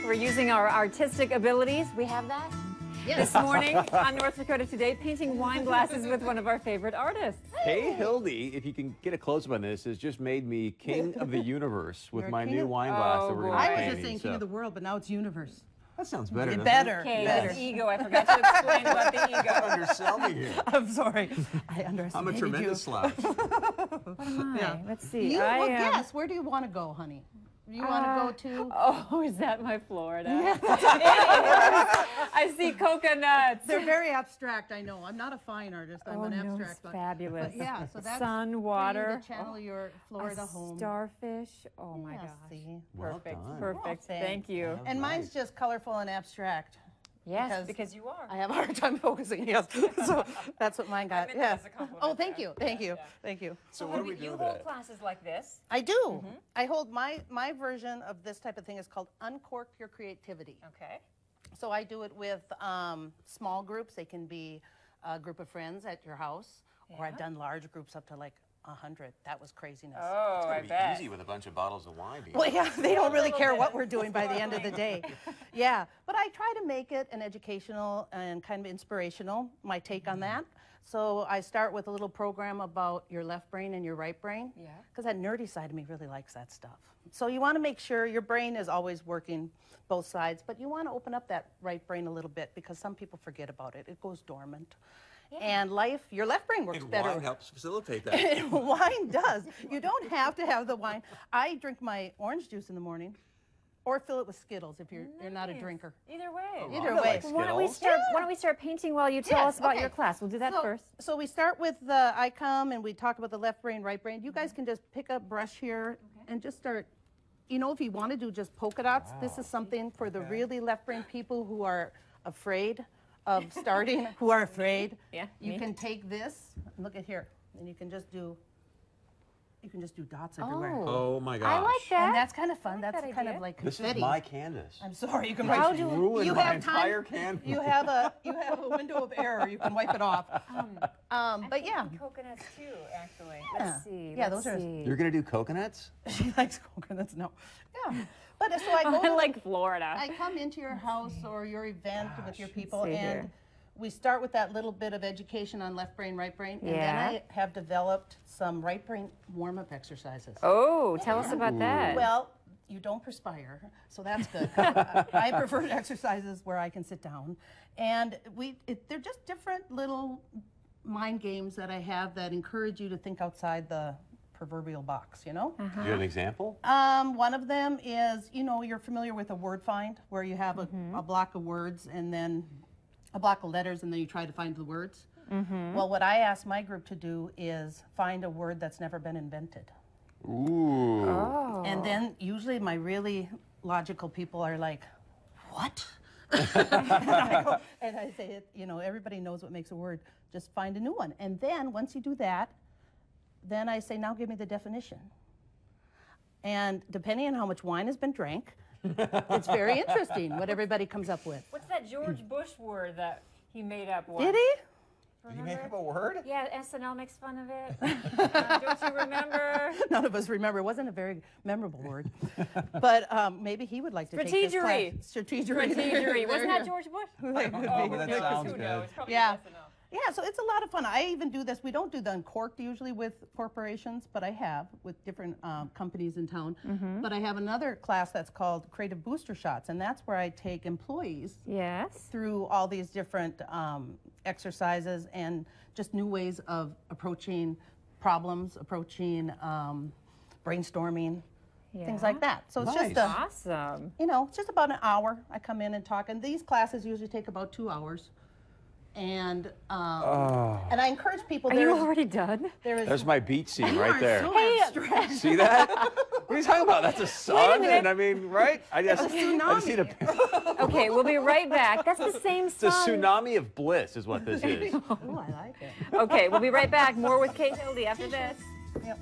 We're using our artistic abilities. We have that? Yes. This morning on North Dakota Today, painting wine glasses with one of our favorite artists. Hey, Hildy, if you can get a close-up on this, has just made me king of the universe with my new wine glass that we're going to be I was painting. just saying king of the world, but now it's universe. That sounds better. It's doesn't better. Okay, Better. that's ego. I forgot to explain about the it? ego. Undersell me here. I'm sorry. I underestimated I'm a tremendous slouch. Yeah. Let's see. Well, guess. Where do you want to go, honey? You want to go to? Oh, is that my Florida? I see coconuts. They're very abstract, I know. I'm not a fine artist. I'm an no, abstract. it's fabulous. But yeah, so that's sun, water, for you to channel your Florida home. Starfish. Oh my gosh. See? Well Perfect. done. Perfect. Oh, Thank you. And mine's just colorful and abstract. Yes, because you are. I have a hard time focusing, yes. So that's what mine got. meant that as a compliment Oh, thank there. you. Thank you. Thank you. So what do we do You with hold it? classes like this. I do. I hold my version of this type of thing is called Uncork Your Creativity. Okay. So I do it with small groups. They can be a group of friends at your house, or I've done large groups up to like 100. That was craziness. Oh, I It'd be bet. easy with a bunch of bottles of wine. Well, yeah, they don't really care what we're doing by the end of the day. Yeah, but I try to make it an educational and kind of inspirational, my take on that. So I start with a little program about your left brain and your right brain. Yeah. Because that nerdy side of me really likes that stuff. So you want to make sure your brain is always working both sides, but you want to open up that right brain a little bit because some people forget about it. It goes dormant. And your left brain works better. Wine helps facilitate that. Wine does. You don't have to have the wine. I drink my orange juice in the morning, or fill it with Skittles if you're not a drinker. Either way. Either way. Why don't we start painting while you tell us about your class? We'll do that first. So we start with the I come and we talk about the left brain, right brain. You guys can just pick up brush here and just start. You know, if you want to do just polka dots, this is something for the really left brain people who are afraid of starting, who are afraid. Yeah, You me. can take this, and look at here, and you can just do dots everywhere. Oh my gosh. I like that. And that's kind of fun. That's that kind idea. of like This confetti. is my canvas. I'm sorry, you can How wipe. do Ruined you my have time? entire canvas. You have a window of error. You can wipe it off. But yeah. Coconuts too, actually. Yeah. Let's see. Yeah, let's those are- see. You're gonna do coconuts? She likes coconuts. No. Yeah. But so I go. I like Florida. I come into your house or your event with your people, see and here. we start with that little bit of education on left brain, right brain, and then Yeah. I have developed some right brain warm-up exercises. Oh, tell us about that. Well, you don't perspire, so that's good. I prefer exercises where I can sit down, and they're just different little mind games that I have that encourage you to think outside the proverbial box, you know? Do you have an example? One of them is, you know, you're familiar with a word find, where you have a block of words and then a block of letters, and then you try to find the words. Well, what I ask my group to do is find a word that's never been invented. Ooh. Oh. And then usually my really logical people are like, what? and I say, you know, everybody knows what makes a word. Just find a new one. And then once you do that, then I say, now give me the definition. And depending on how much wine has been drank, it's very interesting what everybody comes up with. What's that George Bush word that he made up once? Did he? Did you make up a word? Yeah, SNL makes fun of it. Don't you remember? None of us remember. It wasn't a very memorable word. But maybe he would like to take this class. Strategery. Strategery. Wasn't that George Bush? That could Oh, be. that Who sounds knows? good. Probably Yeah. SNL. Yeah, so it's a lot of fun. I even do this. We don't do the Uncorked usually with corporations, but I have with different companies in town. But I have another class that's called Creative Booster Shots, and that's where I take employees Yes. through all these different exercises and just new ways of approaching problems, approaching brainstorming, things like that. So it's just Awesome. you know, it's just about an hour. I come in and talk, and these classes usually take about 2 hours. And and I encourage people. Are you already done? There's my beach scene You right are there. so abstract. See that? What are you talking about? That's a sun, and I mean, right? I just need a Okay, we'll be right back. That's the same It's a song. tsunami of bliss is what this is. Oh, I like it. Okay, we'll be right back. More with Kate Hildy after this. Yep.